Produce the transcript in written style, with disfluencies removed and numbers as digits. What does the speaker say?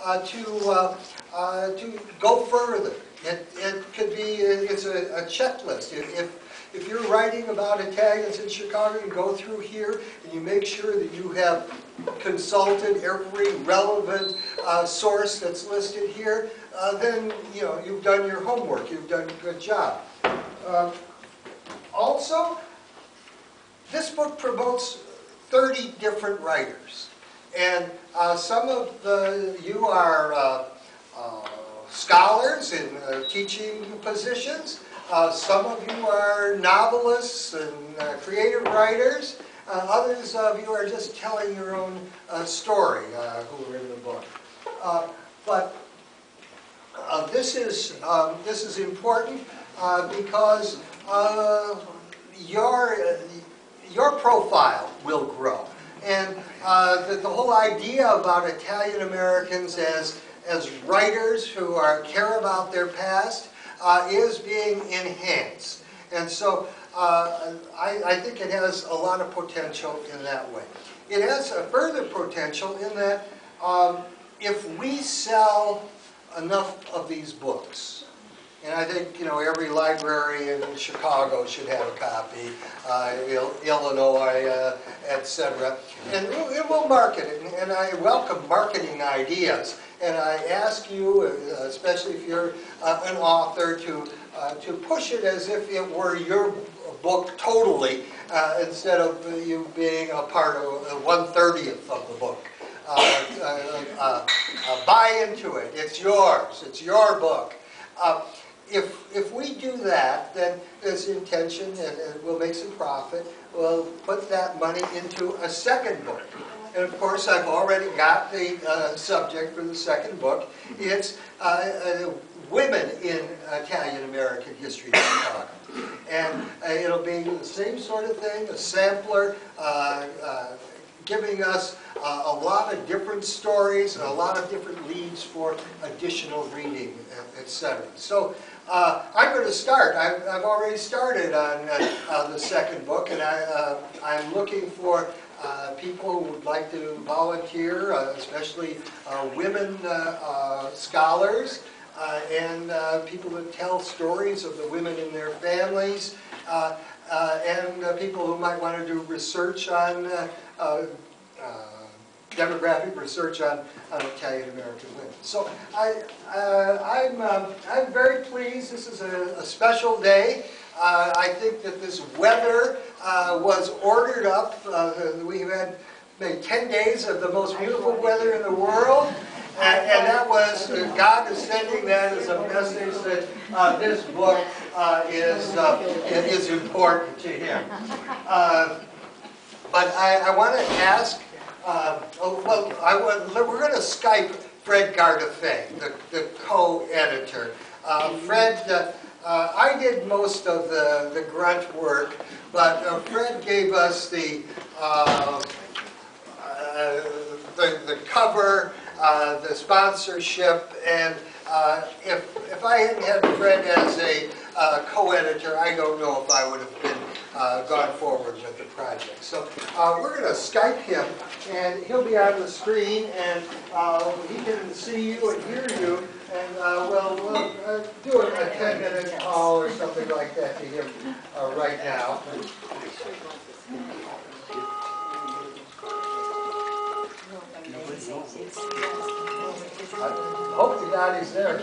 to go further. It could be, it's a checklist. If you're writing about Italians in Chicago, you go through here and you make sure that you have consulted every relevant source that's listed here, then you've done your homework, you've done a good job. Also, this book promotes 30 different writers. And some of you are scholars in teaching positions. Some of you are novelists and creative writers. Others of you are just telling your own story who are in the book. But this is important because your profile will grow. And the whole idea about Italian Americans as writers who care about their past is being enhanced. And so I think it has a lot of potential in that way. It has a further potential in that if we sell enough of these books, and I think every library in Chicago should have a copy, Illinois, etc. And it will market it, and I welcome marketing ideas. And I ask you, especially if you're an author, to push it as if it were your book totally, instead of you being a part of 1/30th of the book. Buy into it. It's yours. It's your book. If we do that, then there's intention, and we'll make some profit. We'll put that money into a second book. And of course, I've already got the subject for the second book. It's women in Italian American history in Chicago. And it'll be the same sort of thing, a sampler, giving us a lot of different stories and a lot of different leads for additional reading, etc. So I'm going to start. I've already started on the second book, and I'm looking for people who would like to volunteer, especially women scholars, and people that tell stories of the women in their families, and people who might want to do research on demographic research on Italian American women. So I'm very pleased. This is a special day. I think that this weather was ordered up. We've had maybe 10 days of the most beautiful weather in the world. And that was, God is sending that as a message that this book is important to Him. But I want to ask, we're going to Skype Fred Gardefei, the co-editor. Fred, I did most of the grunt work, but Fred gave us the cover, the sponsorship, and if I hadn't had Fred as a co-editor, I don't know if I would have been gone forward with the project. So we're going to Skype him, and he'll be on the screen, and he can see you and hear you, and we'll do a 10-minute call or something like that to him right now. I hope to God he's there.